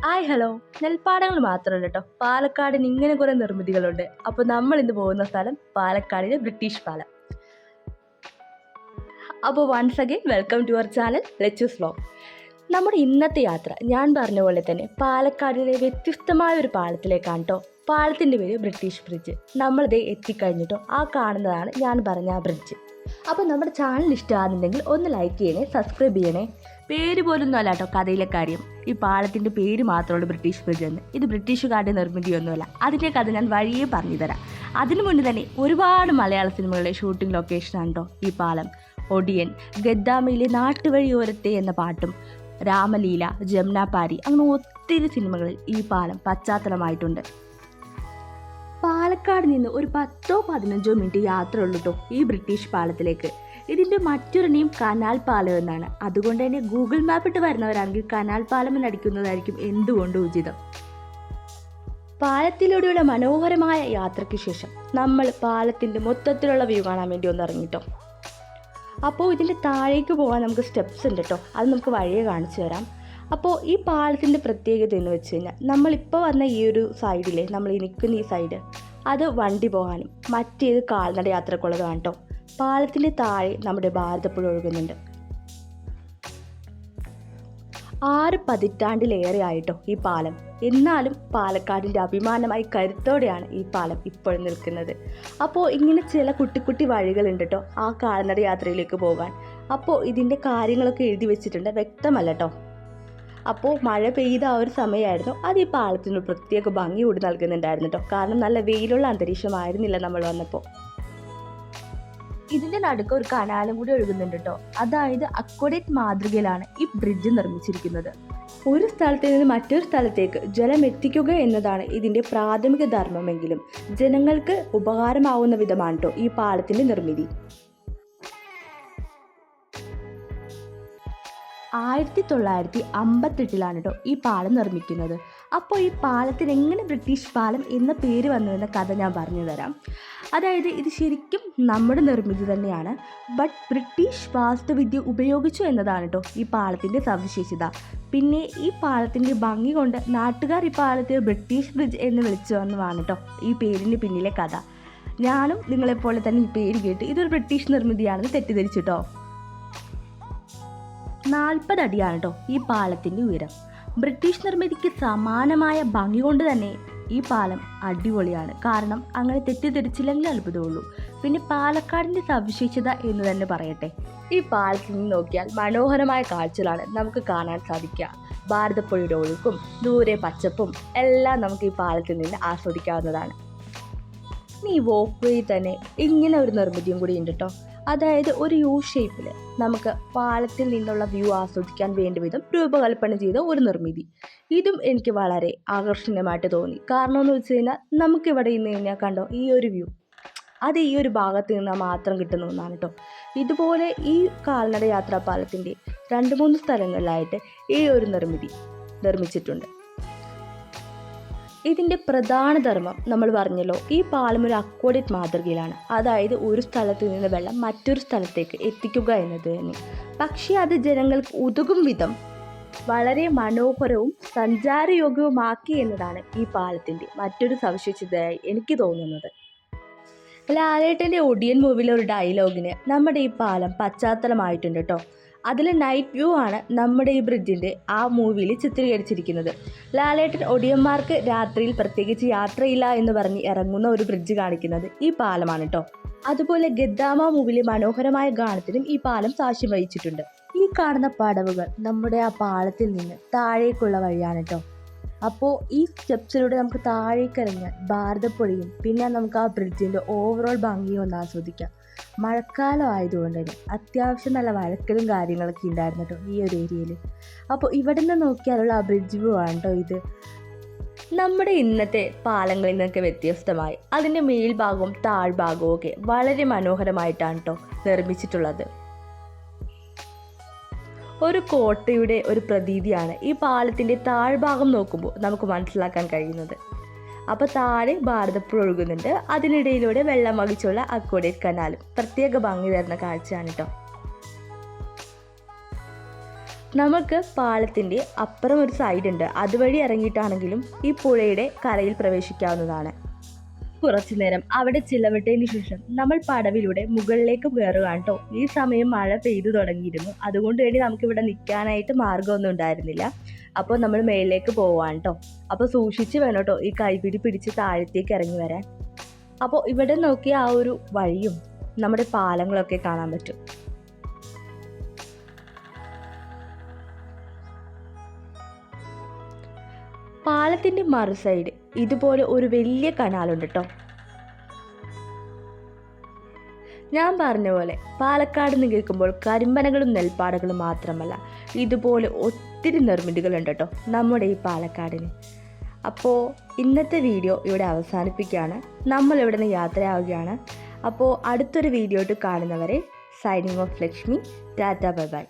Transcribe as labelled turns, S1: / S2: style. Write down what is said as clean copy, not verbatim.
S1: Hi hello. നെൽപ്പാടങ്ങൾ മാത്രമല്ല കേട്ടോ, പാലക്കാടിന് ഇങ്ങനെ കുറേ നിർമ്മിതികളുണ്ട്. അപ്പോൾ നമ്മൾ ഇന്ന് പോകുന്ന സ്ഥലം പാലക്കാടിലെ ബ്രിട്ടീഷ് പാലം. അപ്പോൾ once again welcome to our channel Lechu's vlog. നമ്മുടെ ഇന്നത്തെ യാത്ര ഞാൻ പറഞ്ഞ പോലെ തന്നെ പാലക്കാടിലെ വ്യത്യസ്തമായ ഒരു പാലത്തിലേക്കാണ് കേട്ടോ. പാലത്തിൻ്റെ പേര് ബ്രിട്ടീഷ് ബ്രിഡ്ജ്. നമ്മളിതേ എത്തിക്കഴിഞ്ഞിട്ടോ ആ കാണുന്നതാണ് ഞാൻ പറഞ്ഞ ആ ബ്രിഡ്ജ്. അപ്പോൾ നമ്മുടെ ചാനൽ ഇഷ്ടമാകുന്നുണ്ടെങ്കിൽ ഒന്ന് ലൈക്ക് ചെയ്യണേ, സബ്സ്ക്രൈബ് ചെയ്യണേ. പേര് പോലൊന്നും അല്ല കേട്ടോ കഥയിലെ കാര്യം. ഈ പാലത്തിൻ്റെ പേര് മാത്രമുള്ളൂ ബ്രിട്ടീഷ് ബ്രിഡ്ജ് എന്ന്. ഇത് ബ്രിട്ടീഷുകാരുടെ നിർമ്മിതിയൊന്നുമല്ല. അതിൻ്റെ കഥ ഞാൻ വഴിയേ പറഞ്ഞു തരാം. അതിനു മുന്നേ തന്നെ ഒരുപാട് മലയാള സിനിമകളിലെ ഷൂട്ടിംഗ് ലൊക്കേഷനാണ് കേട്ടോ ഈ പാലം. ഒടിയൻ, ഗദ്ദാമയിലെ നാട്ടുവഴിയോരത്തെ എന്ന പാട്ടും, രാമലീല, ജമുനാപാരി, അങ്ങനെ ഒത്തിരി സിനിമകളിൽ ഈ പാലം പശ്ചാത്തലമായിട്ടുണ്ട്. പാലക്കാട് നിന്ന് ഒരു 10-15 മിനിറ്റ് യാത്ര ഉള്ളൂ കേട്ടോ ഈ ബ്രിട്ടീഷ് പാലത്തിലേക്ക്. ഇതിൻ്റെ മറ്റൊരു നെയിം കനാൽ പാലം എന്നാണ്. അതുകൊണ്ട് തന്നെ ഗൂഗിൾ മാപ്പ് ഇട്ട് വരുന്നവരാണെങ്കിൽ കനാൽ പാലം എന്നടിക്കുന്നതായിരിക്കും എന്തുകൊണ്ടും ഉചിതം. പാലത്തിലൂടെയുള്ള മനോഹരമായ യാത്രയ്ക്ക് ശേഷം നമ്മൾ പാലത്തിൻ്റെ മൊത്തത്തിലുള്ള വ്യൂ കാണാൻ വേണ്ടി ഒന്ന് ഇറങ്ങിട്ടോ. അപ്പോൾ ഇതിൻ്റെ താഴേക്ക് പോകാൻ നമുക്ക് സ്റ്റെപ്സ് ഉണ്ട് കേട്ടോ. അത് നമുക്ക് വഴിയെ കാണിച്ചു തരാം. അപ്പോൾ ഈ പാലത്തിൻ്റെ പ്രത്യേകത എന്ന് വെച്ച് കഴിഞ്ഞാൽ നമ്മളിപ്പോൾ വന്ന ഈ ഒരു സൈഡിലെ നമ്മൾ ഈ നിൽക്കുന്ന ഈ സൈഡ് അത് വണ്ടി പോകാനും മറ്റേത് കാൽനട യാത്രക്കുള്ളതാണ് കേട്ടോ. പാലത്തിൻ്റെ താഴെ നമ്മുടെ ഭാരതപ്പുഴ ഒഴുകുന്നുണ്ട്. 6 പതിറ്റാണ്ടിലേറെ ആയിട്ടോ ഈ പാലം. എന്നാലും പാലക്കാടിൻ്റെ അഭിമാനമായി കരുത്തോടെയാണ് ഈ പാലം ഇപ്പോഴും നിൽക്കുന്നത്. അപ്പോൾ ഇങ്ങനെ ചില കുട്ടി വഴികളുണ്ട് കേട്ടോ ആ കാൽനട യാത്രയിലേക്ക് പോകാൻ. അപ്പോൾ ഇതിൻ്റെ കാര്യങ്ങളൊക്കെ എഴുതി വെച്ചിട്ടുണ്ട്, വ്യക്തമല്ല കേട്ടോ. അപ്പോൾ മഴ പെയ്ത ആ ഒരു സമയമായിരുന്നു. അത് ഈ പാലത്തിന് പ്രത്യേക ഭംഗി കൂടി നൽകുന്നുണ്ടായിരുന്നു കേട്ടോ. കാരണം നല്ല വെയിലുള്ള അന്തരീക്ഷമായിരുന്നില്ല നമ്മൾ വന്നപ്പോൾ. ഇതിൻ്റെ നടുക്ക് ഒരു കനാലും കൂടി ഒഴുകുന്നുണ്ട് കേട്ടോ. അതായത് അക്വഡക്റ്റ് മാതൃകയിലാണ് ഈ ബ്രിഡ്ജ് നിർമ്മിച്ചിരിക്കുന്നത്. ഒരു സ്ഥലത്ത് നിന്ന് മറ്റൊരു സ്ഥലത്തേക്ക് ജലം എത്തിക്കുക എന്നതാണ് ഇതിൻ്റെ പ്രാഥമിക ധർമ്മമെങ്കിലും ജനങ്ങൾക്ക് ഉപകാരമാവുന്ന വിധമാണ് കേട്ടോ ഈ പാലത്തിൻ്റെ നിർമ്മിതി. 1958 കേട്ടോ ഈ പാലം നിർമ്മിക്കുന്നത്. അപ്പോൾ ഈ പാലത്തിന് എങ്ങനെ ബ്രിട്ടീഷ് പാലം എന്ന പേര് വന്നു എന്ന കഥ ഞാൻ പറഞ്ഞു തരാം. അതായത് ഇത് ശരിക്കും നമ്മുടെ നിർമ്മിതി തന്നെയാണ്. ബട്ട് ബ്രിട്ടീഷ് വാസ്തുവിദ്യ ഉപയോഗിച്ചു എന്നതാണ് കേട്ടോ ഈ പാലത്തിൻ്റെ സവിശേഷത. പിന്നെ ഈ പാലത്തിൻ്റെ ഭംഗി കൊണ്ട് നാട്ടുകാർ ഈ പാലത്തെ ബ്രിട്ടീഷ് ബ്രിഡ്ജ് എന്ന് വിളിച്ചു വന്നതാണ് കേട്ടോ ഈ പേരിന് പിന്നിലെ കഥ. ഞാനും നിങ്ങളെപ്പോലെ തന്നെ ഈ പേര് കേട്ട് ഇതൊരു ബ്രിട്ടീഷ് നിർമ്മിതിയാണെന്ന് തെറ്റിദ്ധരിച്ചു കേട്ടോ. 40 അടിയാണ് കേട്ടോ ഈ പാലത്തിൻ്റെ ഉയരം. ബ്രിട്ടീഷ് നിർമ്മിതിക്ക് സമാനമായ ഭംഗി കൊണ്ട് തന്നെ ഈ പാലം അടിപൊളിയാണ്. കാരണം അങ്ങനെ തെറ്റിദ്ധരിച്ചില്ലെങ്കിൽ അത്ഭുതമുള്ളൂ. പിന്നെ പാലക്കാടിൻ്റെ സവിശേഷത എന്ന് തന്നെ പറയട്ടെ. ഈ പാലത്തിൽ നിന്ന് നോക്കിയാൽ മനോഹരമായ കാഴ്ചകളാണ് നമുക്ക് കാണാൻ സാധിക്കുക. ഭാരതപ്പുഴയുടെ ഒഴുക്കും ദൂരെ പച്ചപ്പും എല്ലാം നമുക്ക് ഈ പാലത്തിൽ നിന്ന് ആസ്വദിക്കാവുന്നതാണ്. ഈ വോക്ക് വേ തന്നെ ഇങ്ങനെ ഒരു നിർമ്മിതിയും കൂടി ഉണ്ട് കേട്ടോ. അതായത് ഒരു യു ഷേപ്പിൽ നമുക്ക് പാലത്തിൽ നിന്നുള്ള വ്യൂ ആസ്വദിക്കാൻ വേണ്ട വിധം രൂപകൽപ്പന ചെയ്ത ഒരു നിർമ്മിതി. ഇതും എനിക്ക് വളരെ ആകർഷണീയമായിട്ട് തോന്നി. കാരണം എന്ന് വെച്ച് കഴിഞ്ഞാൽ നമുക്കിവിടെ ഇന്ന് കഴിഞ്ഞാൽ കണ്ടോ ഈ ഒരു വ്യൂ അത് ഈ ഒരു ഭാഗത്ത് നിന്നാൽ മാത്രം കിട്ടുന്ന ഒന്നാണ് കേട്ടോ. ഇതുപോലെ ഈ കാൽനട യാത്രാ പാലത്തിൻ്റെ 2-3 സ്ഥലങ്ങളിലായിട്ട് ഈ ഒരു നിർമ്മിതി നിർമ്മിച്ചിട്ടുണ്ട്. ഇതിൻ്റെ പ്രധാന ധർമ്മം നമ്മൾ പറഞ്ഞല്ലോ, ഈ പാലം ഒരു അക്വഡക്റ്റ് മാതൃകയിലാണ്. അതായത് ഒരു സ്ഥലത്ത് നിന്ന് വെള്ളം മറ്റൊരു സ്ഥലത്തേക്ക് എത്തിക്കുക എന്നത് തന്നെ. പക്ഷേ അത് ജനങ്ങൾക്ക് ഉതകും വിധം വളരെ മനോഹരവും സഞ്ചാരയോഗ്യവുമാക്കി എന്നതാണ് ഈ പാലത്തിൻ്റെ മറ്റൊരു സവിശേഷതയായി എനിക്ക് തോന്നുന്നത്. ലാലേട്ടൻ്റെ ഒടിയൻ മൂവിയിലെ ഒരു ഡയലോഗിന് നമ്മുടെ ഈ പാലം പശ്ചാത്തലമായിട്ടുണ്ട് കേട്ടോ. അതിൽ നൈറ്റ് വ്യൂ ആണ് നമ്മുടെ ഈ ബ്രിഡ്ജിൻ്റെ ആ മൂവിയിൽ ചിത്രീകരിച്ചിരിക്കുന്നത്. ലാലേട്ടൻ ഒടിയന്മാർക്ക് രാത്രിയിൽ പ്രത്യേകിച്ച് യാത്രയില്ല എന്ന് പറഞ്ഞ് ഇറങ്ങുന്ന ഒരു ബ്രിഡ്ജ് കാണിക്കുന്നത് ഈ പാലമാണ് കേട്ടോ. അതുപോലെ ഗദ്ദാമ മൂവിയിലെ മനോഹരമായ ഗാനത്തിനും ഈ പാലം സാക്ഷ്യം വഹിച്ചിട്ടുണ്ട്. ഈ കാണുന്ന പടവുകൾ നമ്മുടെ ആ പാലത്തിൽ നിന്ന് താഴേക്കുള്ള വഴിയാണ് കേട്ടോ. അപ്പോൾ ഈ സ്റ്റെപ്സിലൂടെ നമുക്ക് താഴേക്ക് ഇറങ്ങിയാൽ ഭാരതപ്പുഴയും പിന്നെ നമുക്ക് ആ ബ്രിഡ്ജിൻ്റെ ഓവറോൾ ഭംഗിയും ഒന്ന് ആസ്വദിക്കാം. മഴക്കാലം ആയതുകൊണ്ട് തന്നെ അത്യാവശ്യം നല്ല വഴക്കലും കാര്യങ്ങളൊക്കെ ഉണ്ടായിരുന്നു കേട്ടോ ഈ ഒരു ഏരിയയിൽ. അപ്പോൾ ഇവിടെ നിന്ന് നോക്കിയാലുള്ള ആ ബ്രിഡ്ജ് വ്യൂ ആണ് കേട്ടോ ഇത്. നമ്മുടെ ഇന്നത്തെ പാലങ്ങളിൽ നിന്നൊക്കെ വ്യത്യസ്തമായി അതിൻ്റെ മേൽഭാഗവും താഴ്ഭാഗവും ഒക്കെ വളരെ മനോഹരമായിട്ടാണ് കേട്ടോ നിർമ്മിച്ചിട്ടുള്ളത്. ഒരു കോട്ടയുടെ ഒരു പ്രതീതിയാണ് ഈ പാലത്തിൻ്റെ താഴ്ഭാഗം നോക്കുമ്പോൾ നമുക്ക് മനസ്സിലാക്കാൻ കഴിയുന്നത്. അപ്പോൾ താഴെ ഭാരതപ്പുഴ ഒഴുകുന്നുണ്ട്. അതിനിടയിലൂടെ വെള്ളം വഹിച്ചുള്ള അക്വഡക്റ്റ് കനാലും പ്രത്യേക ഭംഗി തരുന്ന കാഴ്ചയാണ് കേട്ടോ. നമുക്ക് പാലത്തിൻ്റെ അപ്പുറം ഒരു സൈഡ് ഉണ്ട്, അതുവഴി ഇറങ്ങിയിട്ടാണെങ്കിലും ഈ പുഴയുടെ കരയിൽ പ്രവേശിക്കാവുന്നതാണ്. കുറച്ചു നേരം അവിടെ ചിലവിട്ടതിന് ശേഷം നമ്മൾ പടവിലൂടെ മുകളിലേക്ക് കയറുകയാണ് കേട്ടോ. ഈ സമയം മഴ പെയ്തു തുടങ്ങിയിരുന്നു, അതുകൊണ്ട് വേണ്ടി നമുക്കിവിടെ നിൽക്കാനായിട്ട് മാർഗ്ഗമൊന്നും ഉണ്ടായിരുന്നില്ല. അപ്പോൾ നമ്മൾ മേളിലേക്ക് പോവാണ് കേട്ടോ. അപ്പോൾ സൂക്ഷിച്ച് വേണം കേട്ടോ ഈ കൈപിടി പിടിച്ച് താഴത്തേക്ക് ഇറങ്ങി വരാൻ. അപ്പോൾ ഇവിടെ നോക്കി ആ ഒരു വഴിയും നമ്മുടെ പാലങ്ങളൊക്കെ കാണാൻ പറ്റും. പാലത്തിൻ്റെ മറു സൈഡ് ഇതുപോലെ ഒരു വലിയ കനാലുണ്ട് കേട്ടോ. ഞാൻ പറഞ്ഞ പോലെ പാലക്കാട് നിന്ന് കേൾക്കുമ്പോൾ കരിമ്പനകളും നെൽപ്പാടകളും മാത്രമല്ല, ഇതുപോലെ ഒത്തിരി നിർമ്മിതികളുണ്ട് കേട്ടോ നമ്മുടെ ഈ പാലക്കാടിന്. അപ്പോൾ ഇന്നത്തെ വീഡിയോ ഇവിടെ അവസാനിപ്പിക്കുകയാണ്. നമ്മൾ ഇവിടെ നിന്ന് യാത്രയാവുകയാണ്. അപ്പോൾ അടുത്തൊരു വീഡിയോ ആയിട്ട് കാണുന്നവരെ signing off Lakshmi. Tata bye bye.